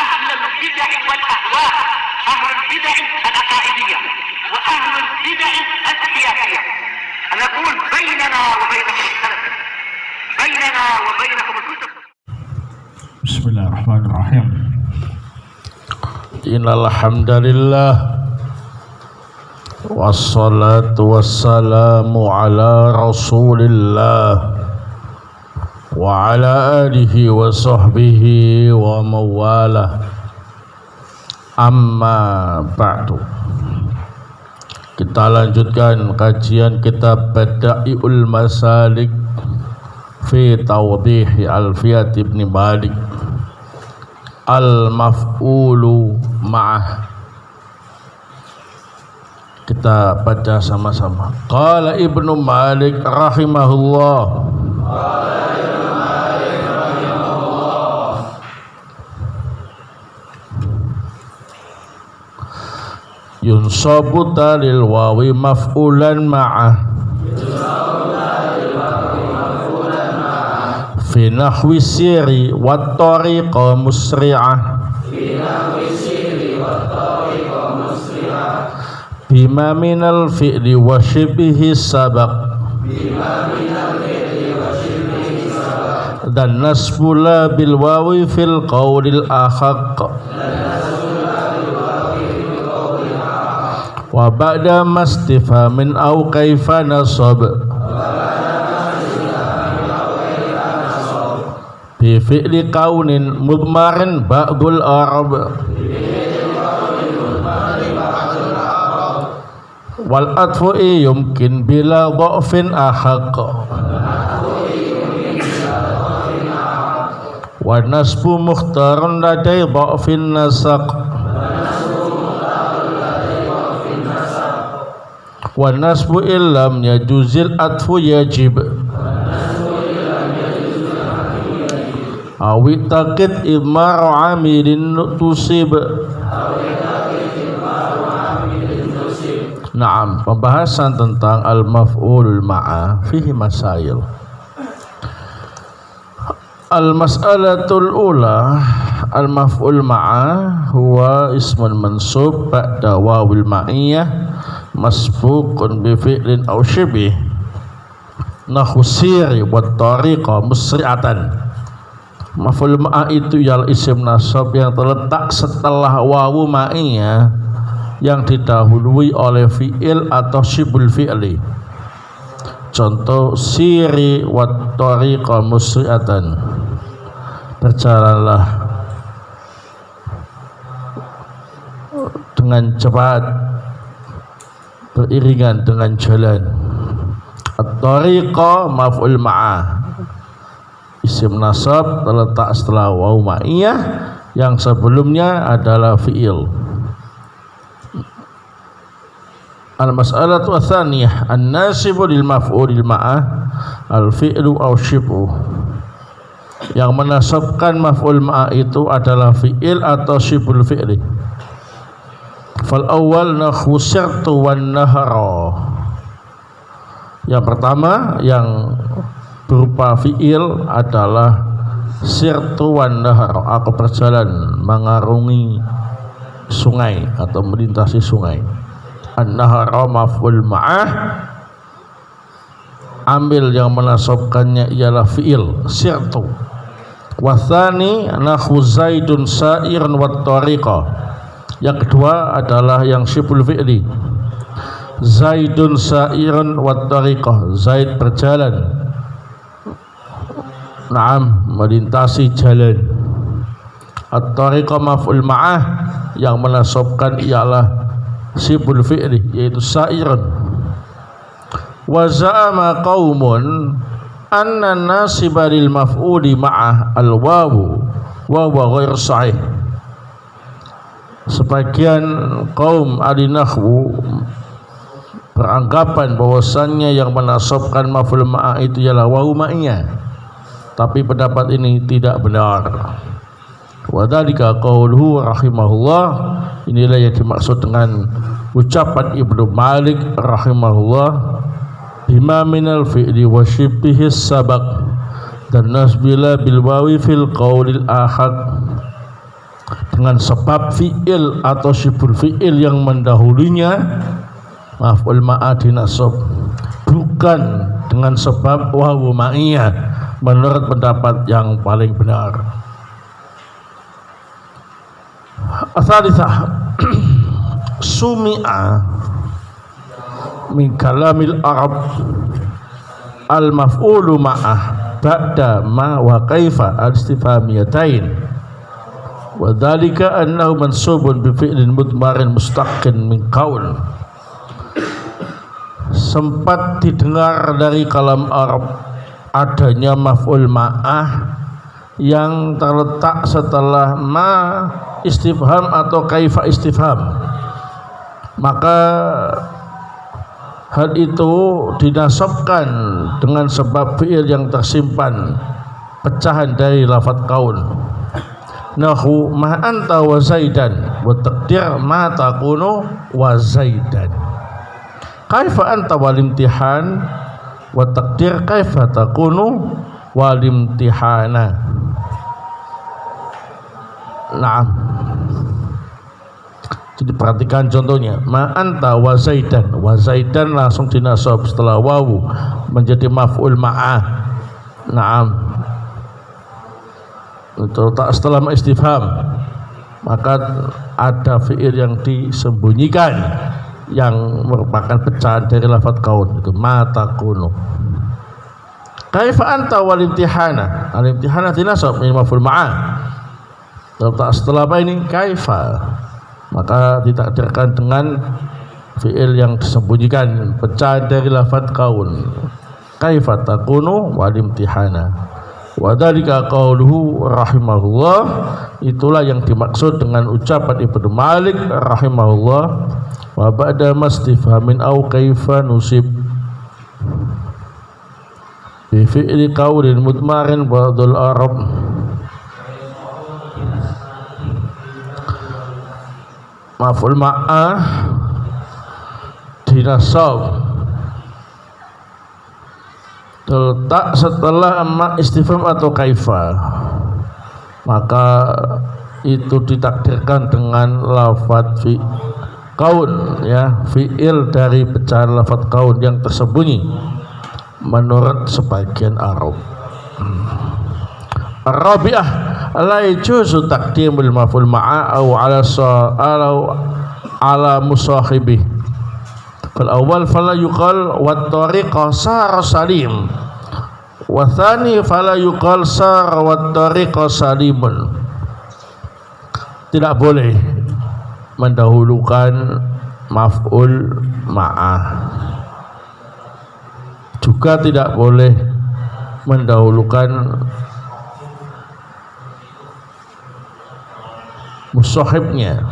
أهل البدع والأهواء، أهل البدع العقائدية وأهل البدع السياسية. أنا أقول بيننا وبينكم السلف، بيننا وبينكم الكتب. بسم الله الرحمن الرحيم. إن الحمد لله والصلاة والسلام على رسول الله وعلى آله وصحبه ومواله. Amma ba'du. Kita lanjutkan kajian kitab Bada'iul Masalik fi Tawdih Alfiyat Ibn Malik. Al-maf'ulu ma'ah. Kita baca sama-sama. Qala Ibnu Malik rahimahullah. Yunsabu talil wawi maf'ulan ma'ah fi nahwi siri wat tariqa musri'ah bima minal fi'li wa shibhi sabaq dan nasbula bil wawi fil qawlil akhaq wa ba'da mastifhamin aw kaifa nasab bi fi'li kaunin mudmarin ba'dul arab wal atfu yumkin bila dha'fin ahaq wa nasbu mukhtarun ladai dha'fin nasaq wa nasbu illam yajuzil atfu yajib awi taqid idmar amilin tusib. Naam, pembahasan tentang al-maf'ul ma'a fihi masail. Al-mas'alatul ula, al-maf'ul ma'a huwa ismun mansub ba'da wawil ma'iyah masbuqun bi fi'lin aw shibih nahu siri wat tariqa musri'atan. Maf'ul ma'a itu ialah isim nasab yang terletak setelah wawu ma'iyah yang didahului oleh fi'il atau shibul fi'li. Contoh siri wat tariqa musri'atan, berjalanlah dengan cepat, beriringan dengan jalan. At-tariqa maf'ul ma'a, isim nasab terletak setelah wawu ma'iyah yang sebelumnya adalah fi'il. Al-mas'alatu ats-tsaniyah an-nasibu lil maf'ulil ma'ah al-fi'lu aw shibhu. Yang menasabkan maf'ul ma'ah itu adalah fi'il atau shibul fi'li. Fal awwal nahu sirtu wan nahara. Yang pertama yang berupa fi'il adalah sirtu wan nahara, aku berjalan mengarungi sungai atau melintasi sungai. An-nahara maf'ul ma'ah, ambil yang menasabkannya ialah fi'il sirtu. Wa tsani nahu zaidun sa'irun wat tariqa. Yang kedua adalah yang shibul fi'li. Zaidun sa'irun wat tariqa, Zaid berjalan, naam, melintasi jalan. At-tariqa maf'ul ma'ah, yang menasabkan ialah shibul fi'li yaitu sa'irun. Wa za'ama qaumun anna nasiba lil maf'uli ma'ah al-wawu wa huwa ghair sahih. Sebagian kaum ahli nahwu beranggapan bahwasannya yang menasabkan maf'ul ma'ah itu ialah wawu ma'iyah, tapi pendapat ini tidak benar. Wa dzalika qauluhu rahimahullah, inilah yang dimaksud dengan ucapan Ibnu Malik rahimahullah, bima minal fi'li wa shibhis sabaq dan nasbila bil wawi fil qaulil ahad dengan sebab fi'il atau syibul fi'il yang mendahulunya, maf'ul ma'ah dinasab, bukan dengan sebab wawu ma'iyah menurut pendapat yang paling benar. Asalitsah sumi'a min kalamil Arab al-maf'ulu ma'ah ba'da ma wa kaifa al-istifhamiyatain wa dzalika annahu mansubun bi fi'lin mudmarin mustaqin min qaul. Sempat didengar dari kalam Arab adanya maf'ul ma'ah yang terletak setelah ma istifham atau kaifa istifham, maka hal itu dinasabkan dengan sebab fi'il yang tersimpan pecahan dari lafadz kaun. Nahu ma anta wa zaidan wa taqdir ma takunu wa zaidan. Kaifa anta wal imtihan wa taqdir kaifa takunu wal imtihana. Naam. Jadi perhatikan contohnya, ma anta wa zaidan langsung dinasab setelah wawu menjadi maf'ul ma'ah. Naam. Terletak setelah istifham, maka ada fi'il yang disembunyikan yang merupakan pecahan dari lafadz kaun, itu ma takunu. Kaifa anta wal imtihana, al imtihana dinasab min maf'ul ma'ah. Terletak setelah apa ini? Kaifa, maka ditakdirkan dengan fi'il yang disembunyikan pecahan dari lafadz kaun. Kaifa takunu wal imtihana. Wa dzalika qauluhu rahimahullah, itulah yang dimaksud dengan ucapan Ibnu Malik rahimahullah, wa ba'da mastifhamin au kaifa nusib bi fi'li qaulin mudmarin ba'dul arab. Maf'ul ma'ah dinasab terletak setelah amma istifham atau kaifa, maka itu ditakdirkan dengan lafadz fi kaun, ya, fi'il dari pecahan lafadz kaun yang tersembunyi menurut sebagian Arab. Ar-rabi'ah la yajuzu taqdimul maf'ul ma'a au ala musahibih. Fal awal fala yuqal wat tariqa sar salim, wa tsani fala yuqal sar wat tariqa salimun. Tidak boleh mendahulukan maf'ul ma'ah, juga tidak boleh mendahulukan musahibnya.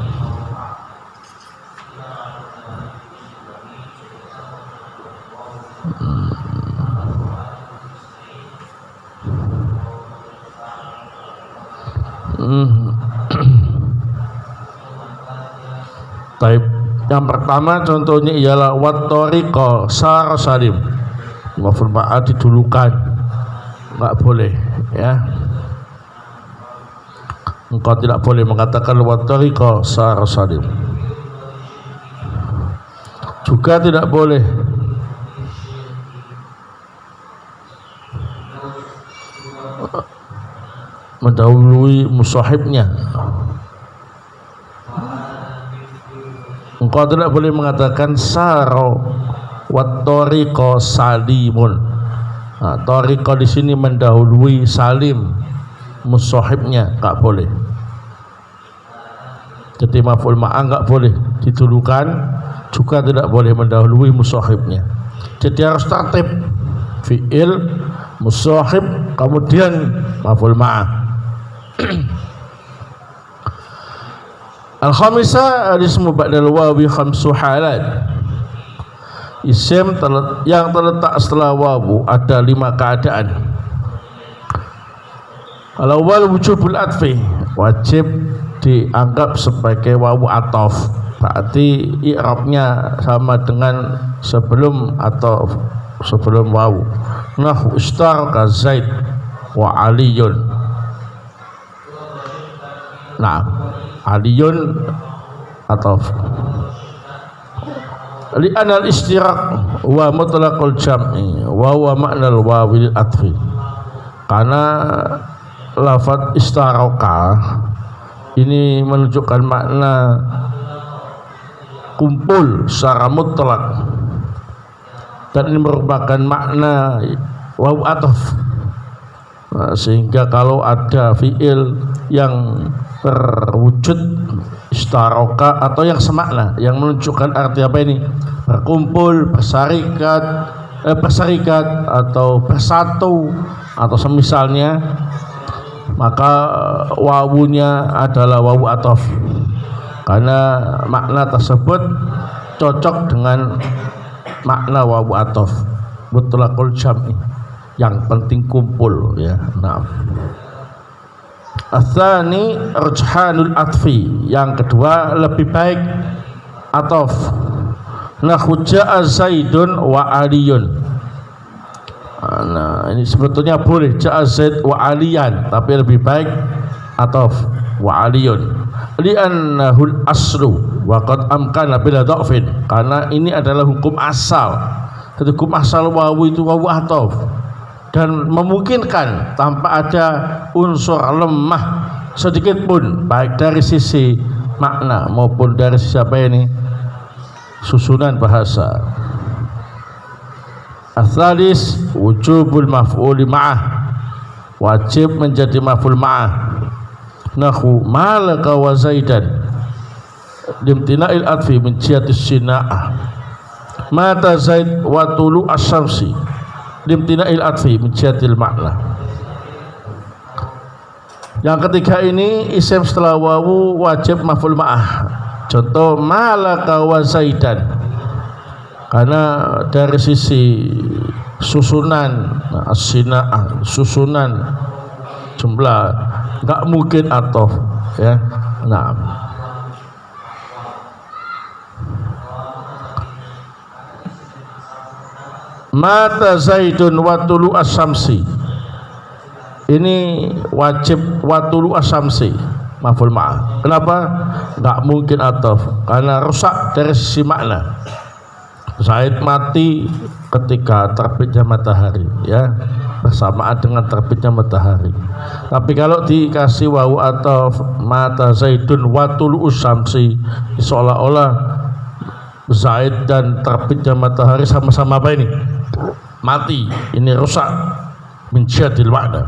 Taib. Yang pertama contohnya ialah wat tariqa sar salim, maf'ul ma'ah didulukan, enggak boleh, ya. Engkau tidak boleh mengatakan wat tariqa sar salim. Juga tidak boleh mendahului musahibnya. Engkau tidak boleh mengatakan saro wat tariqa salimun. Nah, tariqa di sini mendahului salim, musahibnya enggak boleh. Jadi maf'ul ma'ah enggak boleh didulukan, juga tidak boleh mendahului musahibnya. Jadi harus tertib, fi'il, musahib, kemudian maf'ul ma'ah. Al-khamisah al-ismu ba'dal wawi khamsu halat. Isim yang terletak setelah wawu ada 5 keadaan. Al-awwal wujubul atfi, wajib dianggap sebagai wawu ataf, berarti i'rabnya sama dengan sebelum atau sebelum wawu. Nahu istaraka Zaid wa Aliyun. Nah, aliyun atau li anal istirak wa mutlaqul jam'i wa huwa ma'nal wawil atfi. Karena lafaz istaraka ini menunjukkan makna kumpul secara mutlak, dan ini merupakan makna waw ataf. Nah, sehingga kalau ada fiil yang berwujud istaroka atau yang semakna, yang menunjukkan arti apa ini, berkumpul, berserikat atau bersatu atau semisalnya, maka wawunya adalah wawu ataf, karena makna tersebut cocok dengan makna wawu ataf mutlaqul jam'i, yang penting kumpul ya. Nah, Atsani rujhanul atfi, yang kedua lebih baik ataf. Nahu ja'a Zaidun wa Aliyun. Nah, ini sebetulnya boleh ja'a Zaid wa Aliyan, tapi lebih baik ataf wa Aliyun. Li'annahul aslu wa qad amkana bila dha'fin, karena ini adalah hukum asal. Jadi hukum asal wawu itu wawu ataf, dan memungkinkan tanpa ada unsur lemah sedikit pun, baik dari sisi makna maupun dari sisi apa ini, susunan bahasa. Ats-tsalis wujubul maf'uli ma'ah, wajib menjadi maf'ul ma'ah. Nahu malaka wa Zaidan limtina'il atfi min jihatis sina'ah, mata Zaid wa tulu asyamsi limtina'il atfi min jihatil makna. Yang ketiga ini isim setelah wawu wajib maf'ul ma'ah. Contoh malaka wa Zaidan, karena dari sisi susunan as-sina'ah, susunan jumlah, enggak mungkin ataf ya. Nah, mata Zaidun wa tulu asyamsi, ini wajib wa tulu asyamsi maf'ul ma'ah. Kenapa? Enggak mungkin ataf, karena rusak dari sisi makna. Zaid mati ketika terbitnya matahari ya, bersamaan dengan terbitnya matahari. Tapi kalau dikasih wawu ataf mata Zaidun wa tulu asyamsi, seolah-olah Zaid dan terbitnya matahari sama-sama apa ini? Mati. Ini rusak min jihadil makna.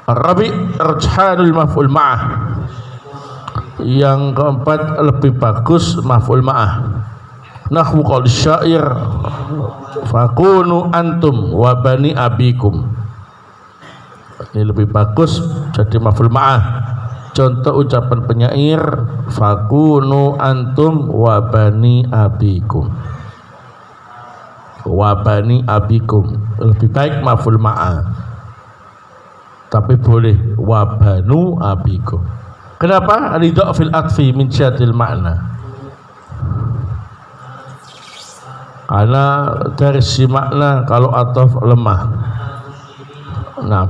Rabi rujhanul maf'ul ma'ah, yang keempat lebih bagus maf'ul ma'ah. Nahwu qaul syair fakunu antum wa bani abikum, ini lebih bagus jadi maf'ul ma'ah. Contoh ucapan penyair fakunu antum wa bani abikum, wa bani abikum lebih baik maf'ul ma'ah, tapi boleh wa banu abikum. Kenapa? Ridha fil atfi min jihatil makna, karena dari si makna kalau ataf lemah. Nah,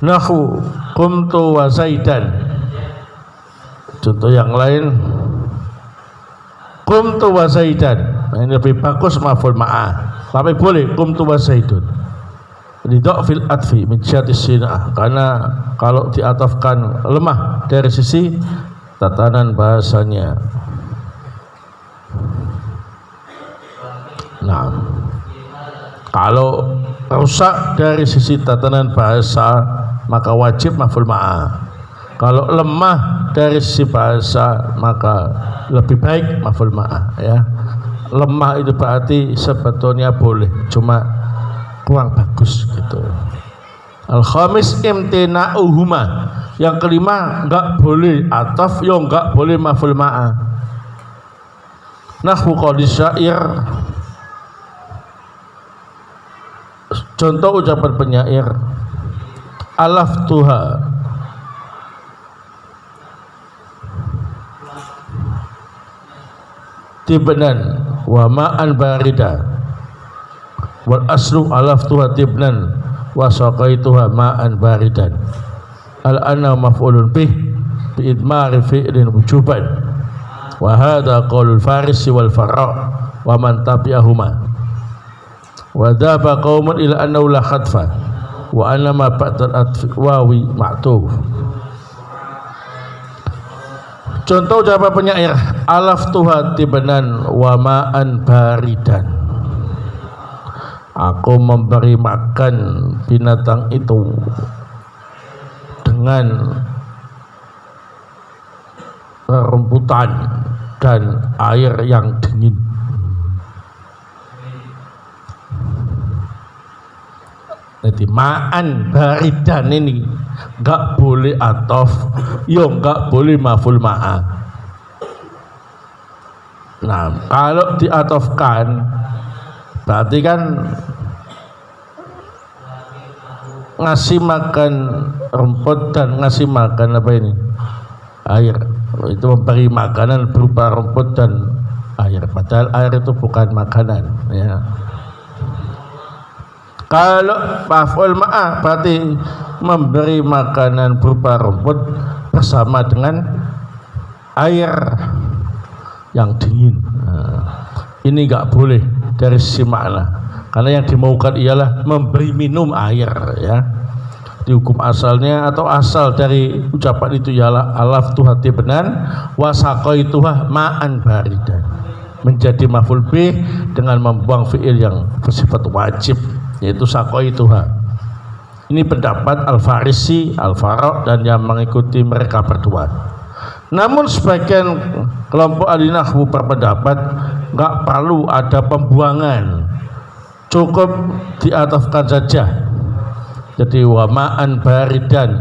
nahu qumtu wa Zaidan, contoh yang lain qumtu wa Zaidan, nah, ini lebih bagus maf'ul ma'ah, tapi boleh qumtu wa Zaidun. Ridha fil atfi min jihatis sina'ah, karena kalau diatafkan lemah dari sisi tatanan bahasanya. Nah, kalau rusak dari sisi tatanan bahasa maka wajib maf'ul ma'ah. Kalau lemah dari sisi bahasa maka lebih baik maf'ul ma'ah ya. Lemah itu berarti sebetulnya boleh, cuma kurang bagus gitu. Al-khamis imtina'uhuma, yang kelima enggak boleh ataf, yo enggak boleh maf'ul ma'ah. Nahwu qauli syair, contoh ucapan penyair alaftuha tibnan wa ma'an barida, wal aslu alaftuha tibnan wa saqaituha ma'an baridan. Al-anna maf'ulun bih bi idmari fi'lin wujuban. Wa hadha qaulul Farisi wal Farra wa man tabi'ahuma. Wa dhaba qaumun ila annahu la khatfa wa anna ma ba'dal wawi ma'tuf. Contoh ucapan penyair, alaf tuha tibenan wa ma'an baridan. Aku memberi makan binatang itu dengan rumputan dan air yang dingin. Jadi ma'an baridan ini enggak boleh atof, yo enggak boleh maful ma'a. Nah, kalau diatofkan berarti kan ngasih makan rumput dan ngasih makan apa ini? Air. Itu memberi makanan berupa rumput dan air. Padahal air itu bukan makanan, ya. Kalau maf'ul ma'a berarti memberi makanan berupa rumput bersama dengan air yang dingin. Nah, ini enggak boleh dari sisi makna, karena yang dimaukan ialah memberi minum air, ya. Di hukum asalnya atau asal dari ucapan itu ialah alaf tuha tibenan wa saqaituha ma'an baridan, menjadi maf'ul bih dengan membuang fi'il yang bersifat wajib, yaitu saqaituha. Ini pendapat Al-Farisi, Al-Farra dan yang mengikuti mereka berdua. Namun sebagian kelompok ahli nahwu berpendapat enggak perlu ada pembuangan, cukup diatofkan saja. Jadi wa ma'an baridan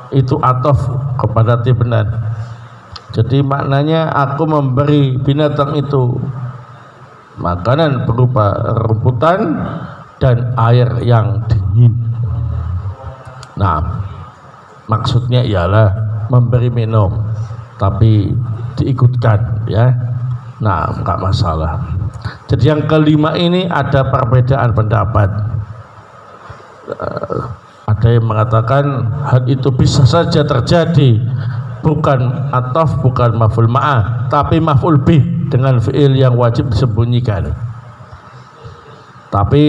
itu atof kepada tibenan. Jadi maknanya aku memberi binatang itu makanan berupa rumputan dan air yang dingin. Nah, maksudnya ialah memberi minum, tapi diikutkan, ya. Nah, enggak masalah. Jadi yang kelima ini ada perbedaan pendapat. Ada yang mengatakan hal itu bisa saja terjadi, bukan atof, bukan maf'ul ma'ah, tapi maf'ul bih dengan fi'il yang wajib disembunyikan. Tapi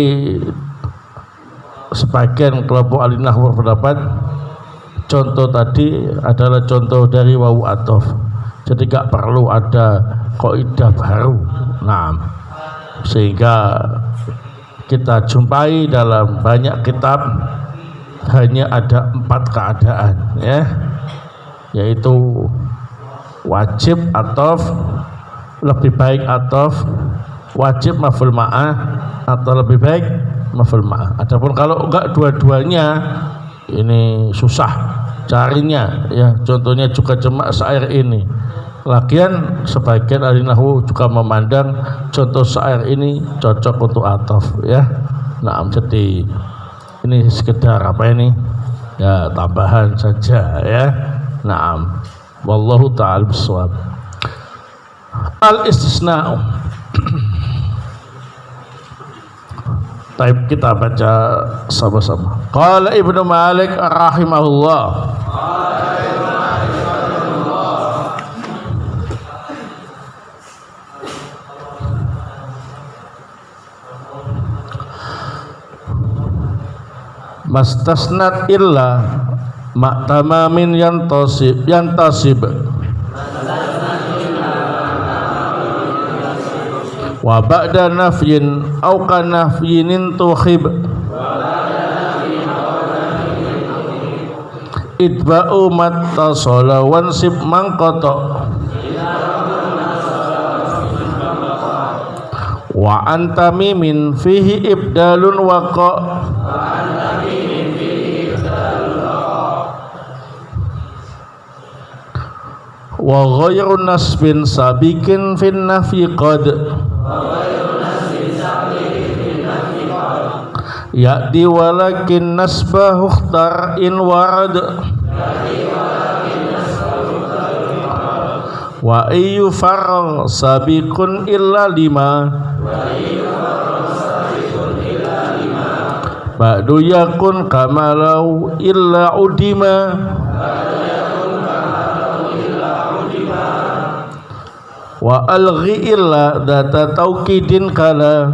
sebagian kelompok ahli nahwu berpendapat contoh tadi adalah contoh dari wawu atof, jadi gak perlu ada kaidah baru. Nah, sehingga kita jumpai dalam banyak kitab hanya ada 4 keadaan, ya, yaitu wajib atof, lebih baik atof, wajib maf'ul ma'ah, atau lebih baik maf'ul ma'ah. Adapun kalau enggak dua-duanya, ini susah carinya, ya. Contohnya juga cuma syair ini. Lagian sebagian ahli nahwu juga memandang contoh syair ini cocok untuk atof, ya. Nah, jadi ini sekedar apa ini? Ya, tambahan saja, ya. Naam. Wallahu ta'ala bissawab. Al-istisna. Taib kita baca sama-sama. Qala Ibnu Malik rahimahullah. Mastasnat illa maktamamin yantasib wa ba'da nafyin au kanafyin tuhib itba'u mattasala wansib mangqata wa antamimin fihi ibdalun waqa wa ghairu nasbin sabiqin fin nafyi qad ya'di walakin nasbah ukhtar in warad wa ayyu farq sabiqun illa lima ba'du yakun kamalau illa udima wa alghi illa data taukidin kala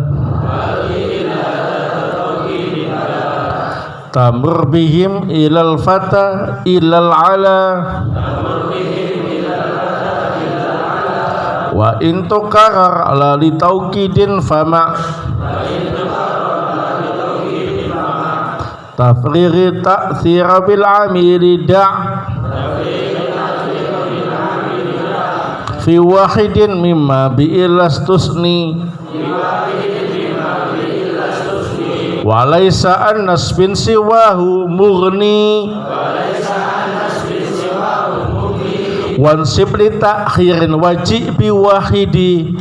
tamur bihim ilal fata ilal ala wa in tukarar ala li taukidin fama tafriri ta'thira bil amili da' fi wahidin mimma bi'ilastusni walaysa an nasbin siwahu mughni wansib li ta'khirin wajib bi wahidi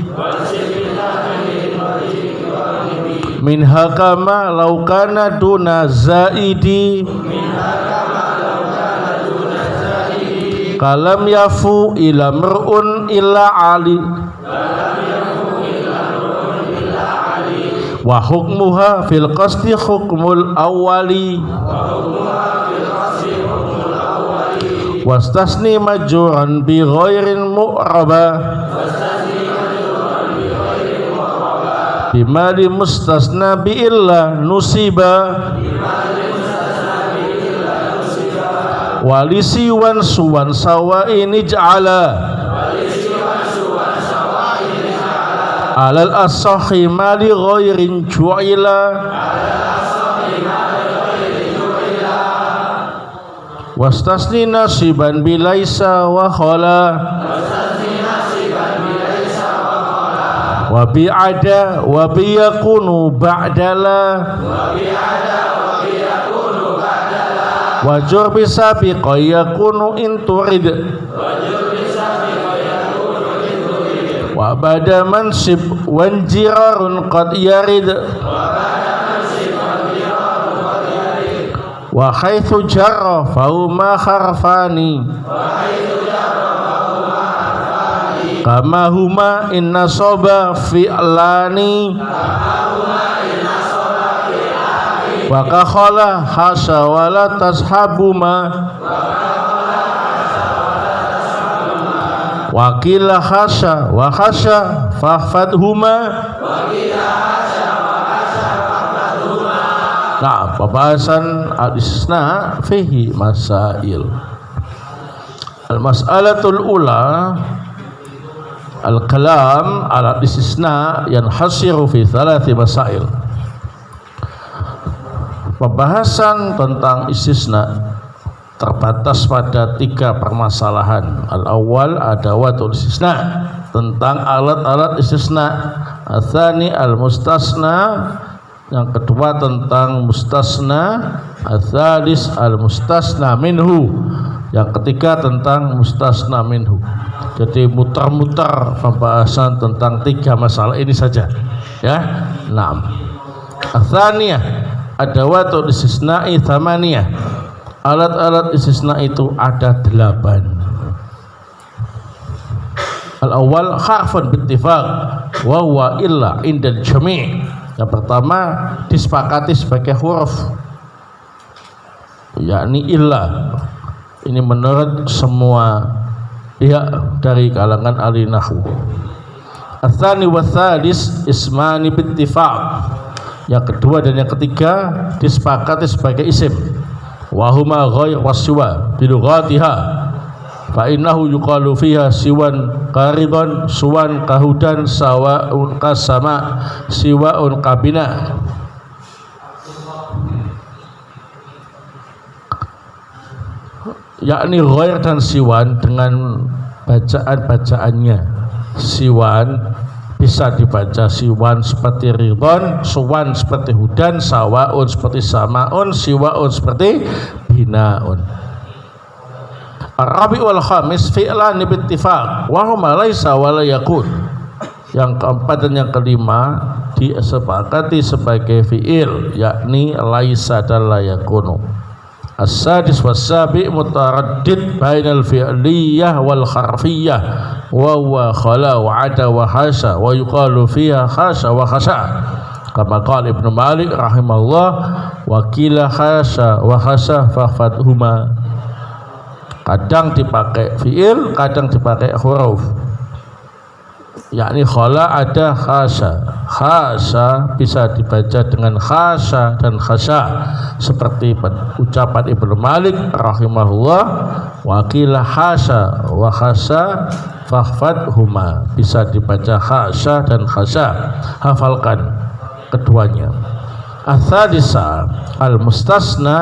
min hakama law kana duna zaidi kalam yafu ila mar'un illa ali wa hukmuha fil qasdi hukmul awwali wastasni majruran bi ghairin mu'raba bimali mustasna bi illa nusiba walisi wan suwan sawa ini ja'ala alal as-sahih mali ghairin ju'ila wastasni nasiban bilaisa wa khala wa bi'ada wa biyakunu ba'dala wajur bisa biqayakunu inturid wa bada mansib wanjirarun qad yarid wa haitsu jarra fauma harfani kama huma inna soba fi'lani wa kakhala hasya wala tashabuma wa qila hasya wa hasya fahfadhuma. Nah, pembahasan al-istisna fihi masail. Al-mas'alatul ula al-kalam ala al-istisna yanhasiru fi thalathi masail. Pembahasan tentang istisna terbatas pada 3 permasalahan. Al-awwal adawatul istisna, tentang alat-alat istisna. Al-tsani al-mustasna, yang kedua tentang mustasna. Al-tsalis al-mustasna minhu, yang ketiga tentang mustasna minhu. Jadi mutar-mutar pembahasan tentang 3 masalah ini saja, ya. Naam. Al-tsaniyah adawatul istisna'i thamaniyah, alat-alat istisna itu ada 8. Al-awwal harfun bittifaq wa huwa illa indal jami'. Yang pertama disepakati sebagai huruf, yakni illa. Ini menurut semua pihak dari kalangan ahli nahwu. Ats-tsani wa tsalis ismani bittifaq. Yang kedua dan yang ketiga disepakati sebagai isim. Wa huma ghair waswa bi lughatiha fa innahu yuqalu fiha siwan qaridun suwan kahudan sawaun kasama siwaun kabina. Yakni ghair dan siwan dengan bacaan-bacaannya. Siwan bisa dibaca siwan seperti ridon, suwan seperti hudan, sawaun seperti samaun, siwaun seperti binaun. Ar-rabi wal khamis fi'lan bittifaq wa huma laisa wa la yakun. Yang keempat dan yang kelima disepakati sebagai fi'il, yakni laisa dan la yakunu. As-sadis was-sabi' mutaraddid bainal fi'liyah wal harfiyah wa huwa khala wa ada wa hasya wa yuqalu fiha hasya wa khasya. kama qala Ibnu Malik rahimahullah wa qila khasa wa khasa fafathuma. Kadang dipakai fiil, kadang dipakai huruf, yakni khala ada khasa. Khasa bisa dibaca dengan khasa dan khasa seperti ucapan Ibnu Malik rahimahullah wa qila khasa wa khasa fafathuma, bisa dibaca khasa dan khasa. Hafalkan keduanya. Ats-tsadisa al-mustasna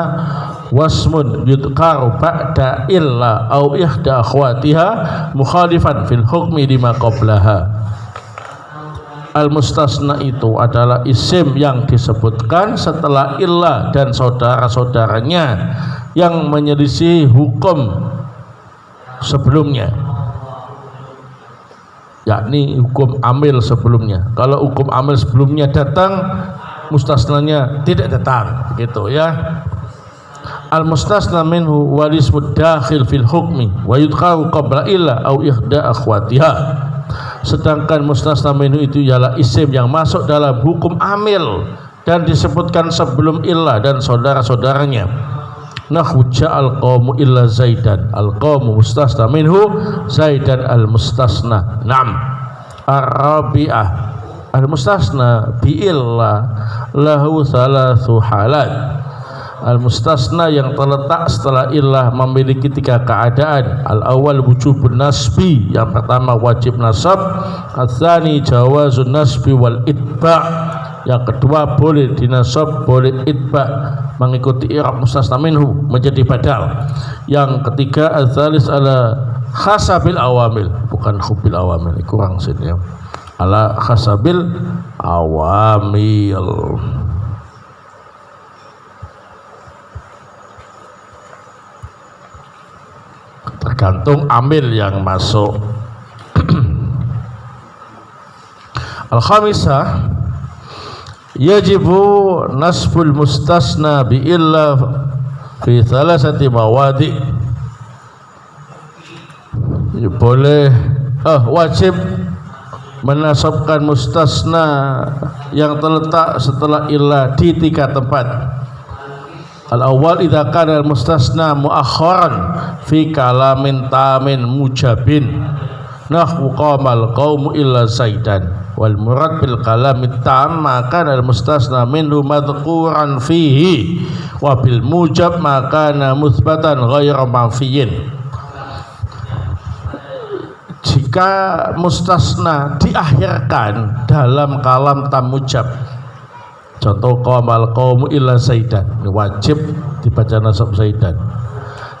wasmun yudkaru ba'da illa au ihda akhwatiha mukhalifan fil hukmi lima qablaha. Al-mustasna itu adalah isim yang disebutkan setelah illa dan saudara-saudaranya yang menyelisih hukum sebelumnya, yakni hukum amil sebelumnya. Kalau hukum amil sebelumnya datang, mustasnanya tidak datang, gitu ya. Al-mustasna minhu walismud dakhil fil hukmi wa yudkharu qabla illa au ihda akhwatiha. Sedangkan mustasna minhu itu ialah isim yang masuk dalam hukum amil dan disebutkan sebelum illa dan saudara-saudaranya. Nahwu ja'al qaumu illa zaidan, al-qaumu mustasna minhu, zaidan al-mustasna. Naam. Ar-rabi'ah, al-mustasna bi illa lahu thalathu halat. Al-mustasna yang terletak setelah illah memiliki tiga keadaan. Al-awwal wujubun nasbi, yang pertama wajib nasab. Al-tsani jawazun nasbi wal itba', yang kedua boleh dinasab, boleh itba', mengikuti i'rab mustasna minhu menjadi badal. Yang ketiga al-tsalis ala khasabil awamil, bukan hubil awamil, kurang sini ya. Ala khasabil awamil. Tergantung amil yang masuk. Al-khamisah yajibu nasbul mustasna bi illa fi thalathati mawadi. Boleh wajib menasabkan mustasna yang terletak setelah illa di tiga tempat. Al-awwal idza kana al-mustasna muakharan fi kalamin tamin mujabin, nahwu qamal qaumu illa zaidan. Wal murad bil kalamit tam maka al-mustasna minhu madhkuran fihi wa bil mujab maka mutsbatan ghairu manfiyin. Jika mustasna diakhirkan dalam kalam tam mujab, contoh qamal qaumu illa zaidan, wajib dibaca nasab zaidan.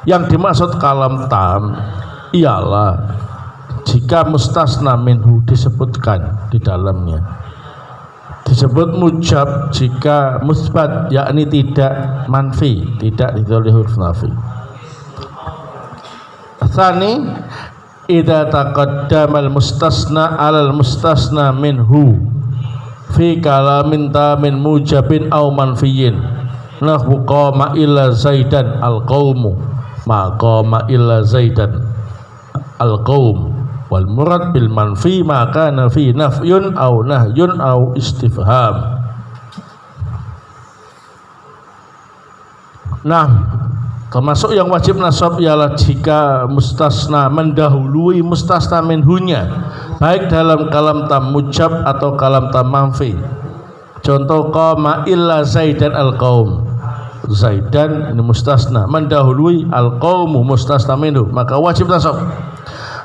Yang dimaksud kalam tam ialah jika mustasna minhu disebutkan di dalamnya. Disebut mujab jika musbat, yakni tidak manfi, tidak ditoleh huruf nafi. Tsani idza taqaddama al-mustasna 'ala al-mustasna minhu fi kalamin tamin mujabin aw manfiyin, nahwu qama illa zaidan al-qaumu ma qama illa zaidan al-qaum. Wal murad bil manfi ma kana fi nafyun aw nahyun aw istifham. Nah, termasuk yang wajib nasab ialah jika mustasna mendahului mustasna minhunya, baik dalam kalam tam mujab atau kalam tam manfi. Contoh qama illa zaidan al-qaum, zaidan ini mustasna mendahului al-qaumu mustasna minhu, maka wajib nasab.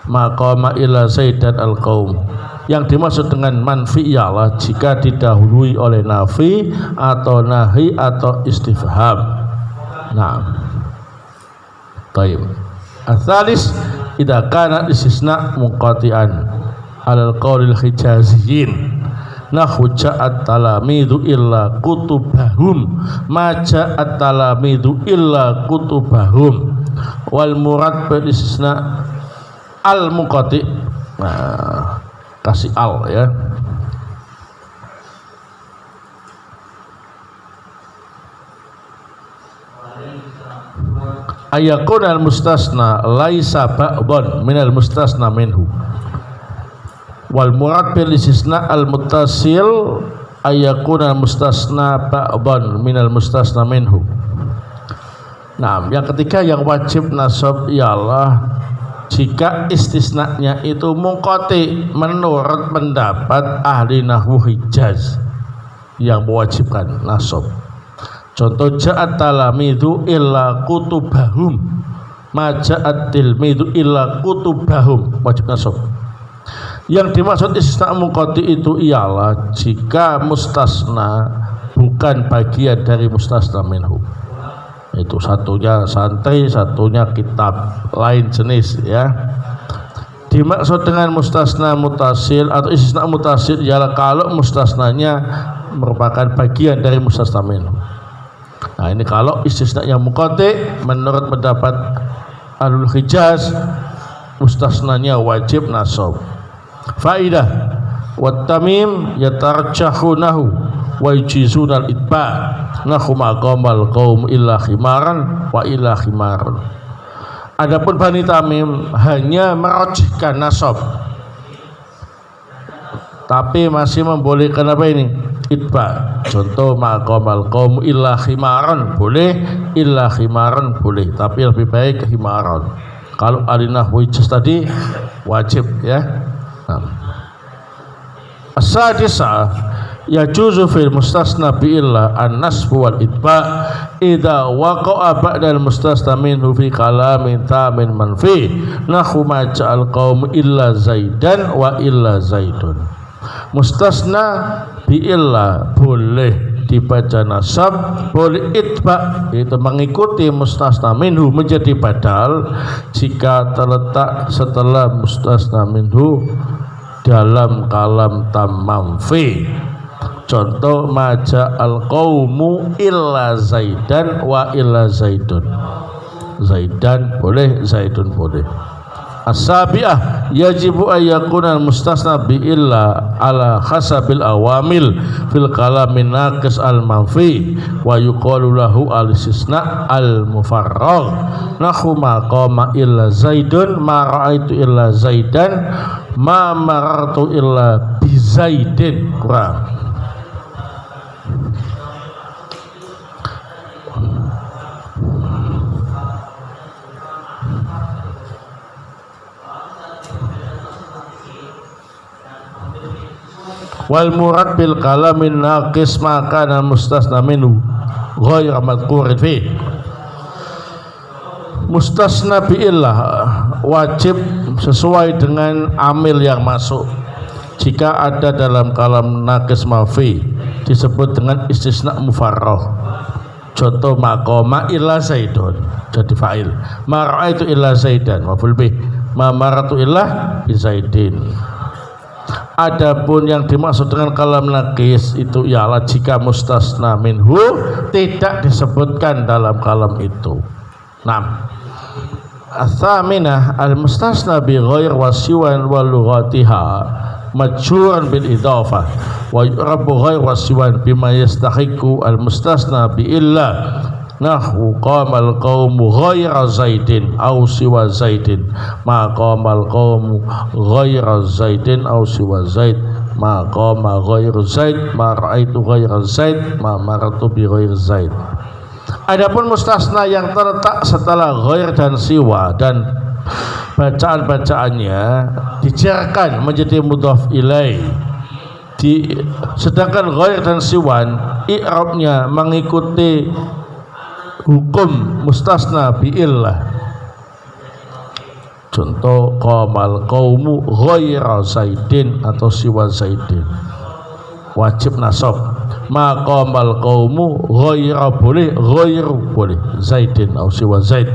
Maqama illa zaidan al-qaum. Yang dimaksud dengan manfi ialah jika didahului oleh nafi atau nahi atau istifham. Nah, baik. Ats-tsalis idza kana istisna munqati'an alal qaulil hijaziyin, nahwu ja'at talamidu illa kutubahum ma ja'at talamidu illa kutubahum. Wal murad bil istisna al-munqati', nah, kasih al ya. Ayakun al-mustasna laisa ba'dhan minal mustasna minhu. Wal murad bil istisna al-muttasil ayakuna mustasna ba'dhan minal mustasna minhu. Nah, yang ketiga yang wajib nasab ialah jika istisnanya itu mungkoti menurut pendapat ahli nahwu Hijaz yang mewajibkan nasab. Contoh ja'at talamidu illa kutubahum, ma ja'at tilmidu illa kutubahum, wajib nasab. Yang dimaksud istisna mungkoti itu ialah jika mustasna bukan bagian dari mustasna minhu. Itu satunya santri, satunya kitab lain jenis ya. Dimaksud dengan mustasna mutasil atau istisna mutasil ialah kalau mustasnanya merupakan bagian dari mustasna minhu. Nah, ini kalau istisnanya muqati menurut pendapat Ahlul Hijaz mustasnanya wajib nasab. Faidah wat tamim yatarjahunahu wa yujizunal itba nahu maqamal qaum illa khimaran wa illa khimaran. Adapun Bani Tamim hanya merojihkan nasab tapi masih membolehkan apa ini? Itba. Contoh maqamal qaum illa khimaran boleh, illa khimaran boleh, tapi lebih baik khimaran. Kalau alinah wajib tadi wajib ya. As-sadisah yajuzu fil mustasna bi illa an-nasb wal itba idza waqa'a ba'da al-mustasna minhu fi kalamin tamin manfi nahu ma ja'al qaum illa zaidan wa illa zaidun. Mustasna bi illa boleh dibaca nasab, boleh itba yaitu mengikuti mustasna minhu menjadi badal jika terletak setelah mustasna minhu dalam kalam tam manfi. Contoh maja al qaumu illa zaidan wa illa zaidun. Zaidan boleh, zaidun boleh. As-sabi'ah yajibu ayyakuna al-mustasna bi illa ala khasabil awamil fil kalamin naqis al-manfi wa yuqalu lahu al-istisna al-mufarragh nahu ma qama illa zaidun ma ra'aitu illa zaidan ma marartu illa bi zaidin. Kurang. Wal murad bil kalamin naqis maka dan mustasna minhu ghayra madhkurin fi. Mustasna bi illah wajib sesuai dengan amil yang masuk. Jika ada dalam kalam naqis mafi disebut dengan istisna mufarragh. Contoh maqama illa zaidun jadi fa'il, ma ra'aitu illa zaidan maf'ul bih, ma maratu illa bi zaidin. Adapun yang dimaksud dengan kalam naqis itu ialah jika mustasna minhu tidak disebutkan dalam kalam itu. Nah, ats-tsaminah al-mustasna bi ghair wasiwan wa lughatiha majhuran bil idhafah wa yu'rabu ghair wasiwan bima yastahiqu al-mustasna bi illa nahwu qamal qaumu ghaira zaidin aw siwa zaidin ma qamal qaumu ghaira zaidin aw siwa zaid ma qama ghairu zaid ma ra'aitu ghaira zaid ma maratu bi ghairi zaid. Adapun mustasna yang terletak setelah ghair dan siwa dan bacaan-bacaannya dijarkan menjadi mudhaf ilaih, sedangkan ghair dan siwan i'rabnya mengikuti hukum mustasna bi illah. Contoh qamal qaumu ghaira zaidin atau siwa zaidin wajib nasab. Ma qamal qaumu ghaira boleh, ghairu boleh, zaidin atau siwa zaid.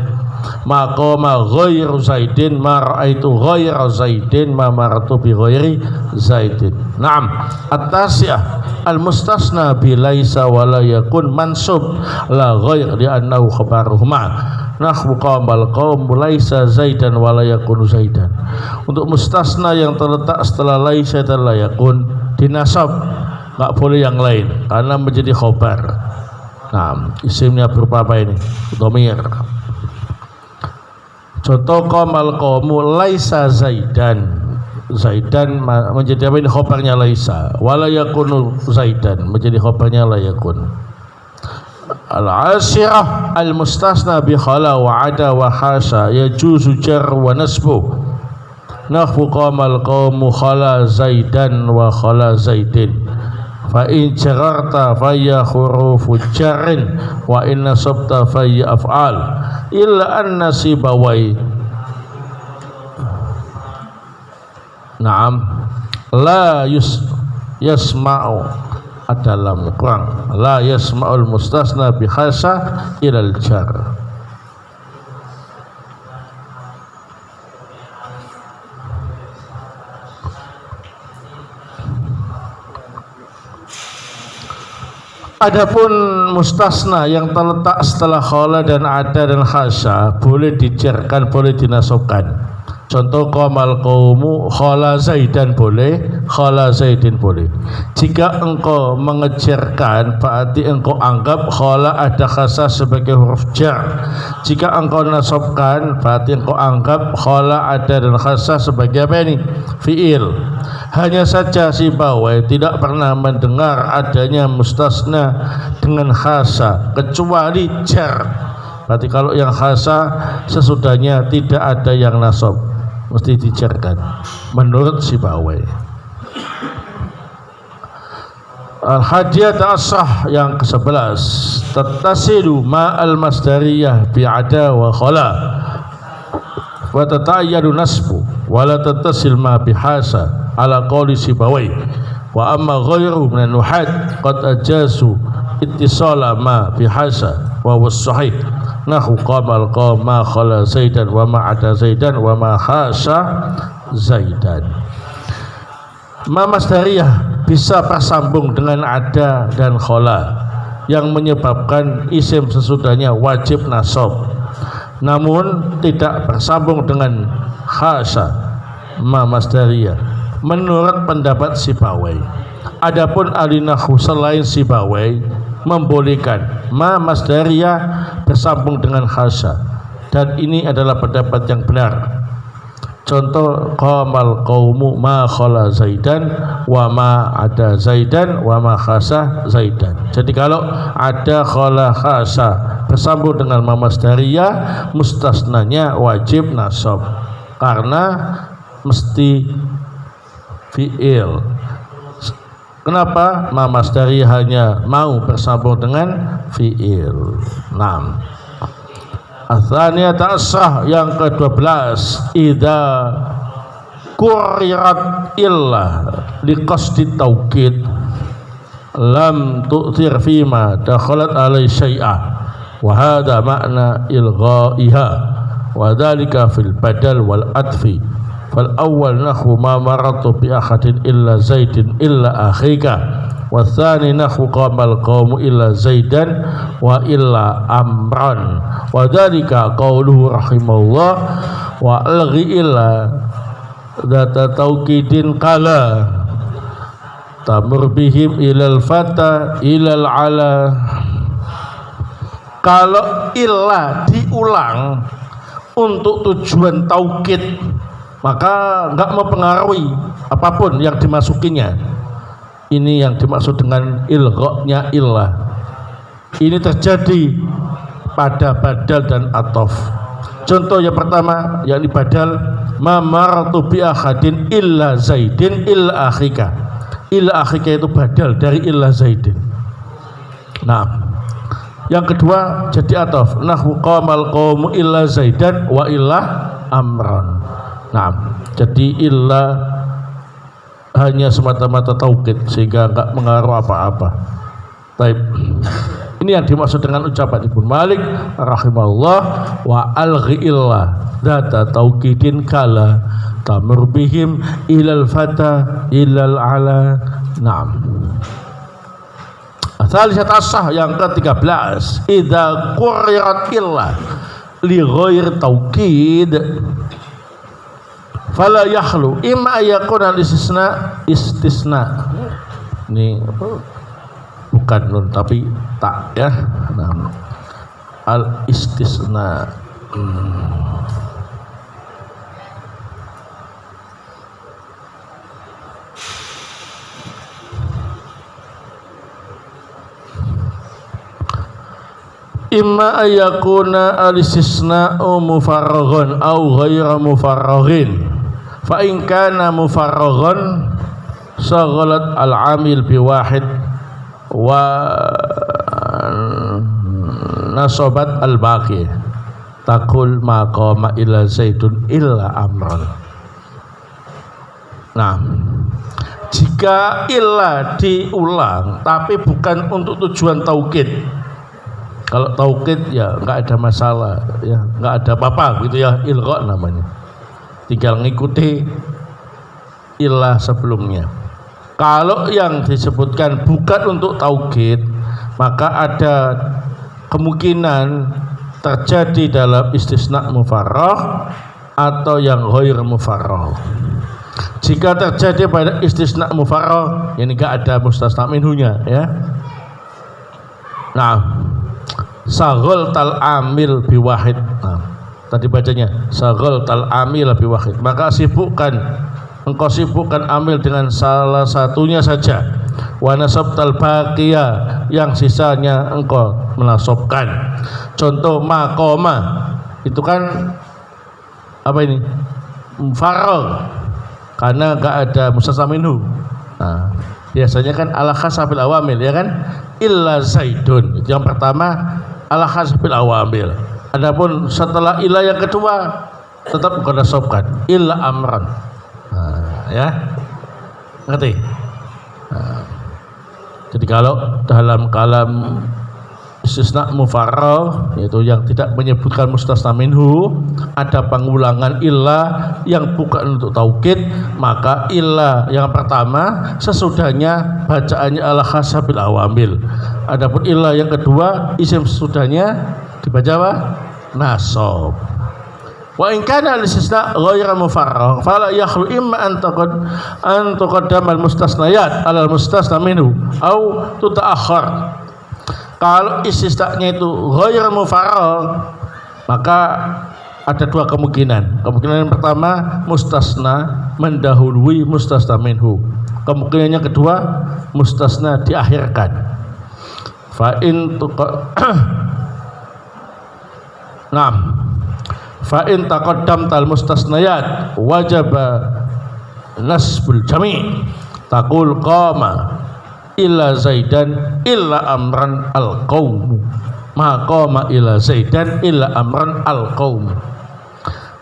Ma qama ghairu zaidin ma ra'aitu ghaira zaidin ma maratu bi ghairi zaidin. Naam. At-tasi'ah al-mustasna bi laisa wa la yakun mansub la ghair li annahu khabaruhuma nahwu qamal qaum laisa zaidan wa la yakun zaidan. Untuk mustasna yang terletak setelah laisa dan la yakun dinasab, enggak boleh yang lain karena menjadi khabar. Nah, isimnya berupa apa ini? Dhamir. Contoh qamal qaumu laisa zaidan Zaidan menjadi apa ini khobarnya laisa, wala yakunu Zaidan menjadi khobarnya la yakun. Al-asirah al-mustasna bi khala wa ada wa hasa yajuzu jar wa nasbu nahwu qamal qawmu khala Zaidan wa khala Zaidin fa in jararta fa ya hurufu jarrin wa in nasabta fa ya af'al illa an nasibawai. Naam, la yasma'u adalam kurang, la yasma'ul mustasna bi khasa ilal jar. Adapun mustasna yang terletak setelah khala dan ada dan khasa boleh dijarkan, boleh dinasobkan. Contoh qamal qaumu khala Zaidan boleh, khala Zaidin boleh. Jika engkau mengejarkan berarti engkau anggap khala ada khasa sebagai huruf jar. Jika engkau nasabkan berarti engkau anggap khala ada dan khasa sebagai apa ini? Fi'il. Hanya saja Sibawai tidak pernah mendengar adanya mustasna dengan khasa kecuali jar. Berarti kalau yang khasa sesudahnya tidak ada yang nasab, mesti dijarkan menurut Sibawai. Al-hadiyat asah yang ke-11 tattasilu ma'al masdariyah bi'ada wa khala wa tatayyadu nasbu wa la tattasil ma bihasa ala qawli Sibawai wa amma ghayru minan nuhat qad ajazu ittisala ma bihasa wa was sahih nahu qamal qama khala Zaidan wa ma ada Zaidan wa ma khasa Zaidan. Ma masdariyah bisa bersambung dengan ada dan khala yang menyebabkan isim sesudahnya wajib nasab, namun tidak bersambung dengan khasa ma masdariyah menurut pendapat Sibawai. Adapun ahli nahwu selain Sibawai membolehkan ma masdariyah bersambung dengan khasa, dan ini adalah pendapat yang benar. Contoh qamal qaumu ma khala Zaidan wa ma ada Zaidan wa ma khasa Zaidan. Jadi kalau ada khala khasa bersambung dengan ma masdariyah, mustasnanya wajib nasab karena mesti fi'il. Kenapa? Ma masdariyah hanya mau bersambung dengan fi'il. 6. Atsaniyat asah yang ke-12 idza qurirat illah liqasdi taukid lam tu'thir fima dakhalat alai syai'ah wa hadha makna ilghaiha wa dhalika fil badal wal adfi fal awwal nahwu ma maratu bi ahadin illa Zaidin illa akhika wa tsani nahwu qamal qaumu illa Zaidan wa illa amran wa dzalika qauluhu rahimahullah wa alghi illa dzata taukidin qala tamur bihim ilal fata ilal ala. Kalau illa diulang untuk tujuan taukid maka enggak mempengaruhi apapun yang dimasukinya. Ini yang dimaksud dengan ilgha'nya illah. Ini terjadi pada badal dan atof. Contoh yang pertama yakni badal ma maratu bi ahadin illa Zaidin illa akhika. Illa akhika itu badal dari illa Zaidin. Nah, yang kedua jadi atof nahwu qamal qaumu illa Zaidan wa illa amran. Nah, jadi illa hanya semata-mata taukid sehingga enggak mengaruh apa-apa. Baik. Ini yang dimaksud dengan ucapan Ibnu Malik rahimahullah wa alghi illa dzata taukidin kala tamur bihim ilal fata ilal ala. Naam. Tsalisat asah yang ke-13 idza qurirat illa li ghair taukid fala yakhlu imma yakuna istisna. Ini bukan nun tapi tak ya. Nah, al istisna. imma ayakuna al-istisna'u mufarraghan au ghairu mufarraghin. Fa in kana mufarraghan shaghalat al-amil bi wahid wa nasabat al-baqi. Taqul ma qama illa zaidun illa amran. Nah, jika illa diulang tapi bukan untuk tujuan taukid. Kalau taukid ya enggak ada masalah, ya enggak ada apa-apa gitu ya, ilgha namanya. Tinggal ngikuti illa sebelumnya. Kalau yang disebutkan bukan untuk taukid, maka ada kemungkinan terjadi dalam istisna mufarragh atau yang ghair mufarragh. Jika terjadi pada istisna mufarragh, ini enggak ada mustasna minhunya ya. Nah, saghal tal amil biwahid. Nah, tadi bacanya saghal tal amil biwahid. Maka engkau sibukkan amil dengan salah satunya saja. Wa nasabtal baqiya, yang sisanya engkau menasabkan. Contoh maqama itu kan apa ini? Mufarragh, karena enggak ada mustasna minhu. Nah, biasanya kan ala khasabil awamil ya kan? Illa zaidun. Yang pertama ala khasabil awamil. Adapun setelah illa yang kedua tetap bukan nasabkan illa amran. Nah, ya. Ngerti? Nah, jadi kalau dalam kalam istisna mufarragh, yaitu yang tidak menyebutkan mustasna minhu, ada pengulangan illa yang bukan untuk taukid, maka illa yang pertama sesudahnya bacaannya ala khasabil awamil. Adapun illa yang kedua isim sesudahnya dibaca apa? Nasab. Wa in kana al-istisna ghairu mufarragh fala yakhlu imma an tuqaddama al-mustasnayat ala al-mustasna minhu au tutaakhir. Kalau istisna-nya itu ghairu mufarragh, maka ada dua kemungkinan. Kemungkinan yang pertama mustasna mendahului mustasna minhu. Kemungkinan yang kedua mustasna diakhirkan. Fa in fa in taqaddamtal mustasnayat wajaba nasbul jami'. Taqul qama illa zaidan illa amran al qaum. Ma qama illa zaidan illa amran al qaum.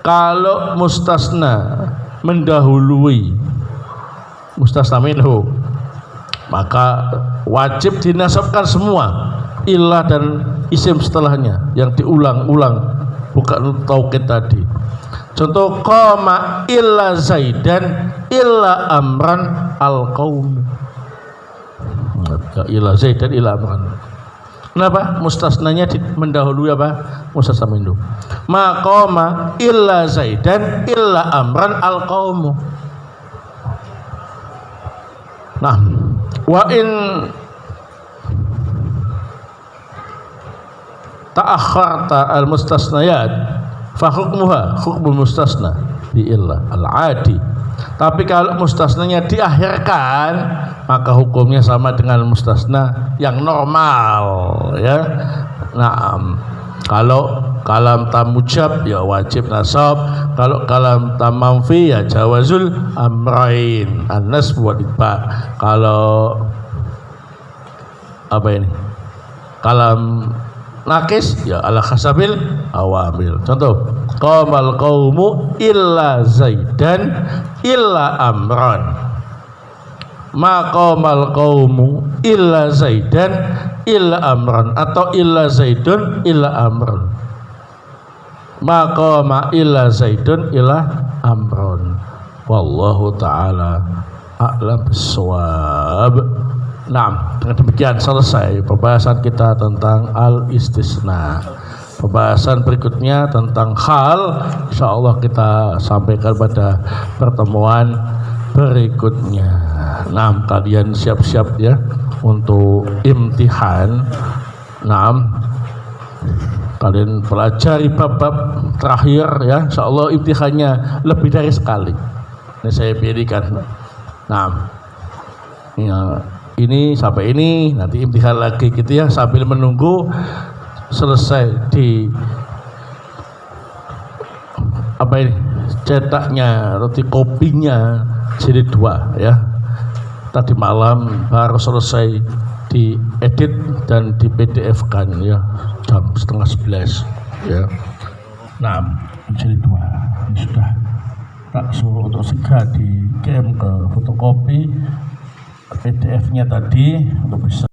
Kalau mustasna mendahului mustasna minhu, maka wajib dinasabkan semua illa dan isim setelahnya yang diulang-ulang, bukan taukid tadi. Contoh qama illa zaidan illa amran al qaum. Illa zaidan illa amran. Kenapa? Mustasnanya mendahului apa? Mustasna minhu. Ma qama illa zaidan illa amran al qaum. Nah, wa in ta'akhkharta al-mustasnayat fa hukmuha hukmul mustasna bi illa al-adi. Tapi kalau mustasnanya diakhirkan, maka hukumnya sama dengan mustasna yang normal ya. Nah, kalau kalam tam mujab ya wajib nasab, kalau kalam tam manfi ya jawazul amrain, an-nasb wa itba. Kalau apa ini? Kalam nakis ya ala khasabil awamil. Contoh qamal qaumu illa zaidan illa amran. Ma qamal qaumu illa zaidan illa amran, atau illa zaidun illa amran. Ma qama illa zaidun illa amran. Wallahu taala a'lam bissawab. Nah, dengan demikian selesai pembahasan kita tentang al-istisna. Pembahasan berikutnya tentang hal, insyaallah kita sampaikan pada pertemuan berikutnya. Nah, kalian siap-siap ya untuk imtihan. Nah, kalian pelajari bab-bab terakhir ya, insyaallah imtihannya lebih dari sekali. Ini saya pilihkan. Nah, ya, ini sampai ini, nanti imtihan lagi gitu ya, sambil menunggu selesai di apa ini cetaknya, roti kopinya jilid 2 ya. Tadi malam baru selesai diedit dan di PDF kan ya, jam 10:30 ya. Nah, jilid 2 ini sudah tak suruh untuk segera dikirim ke fotokopi PDF-nya tadi untuk bisa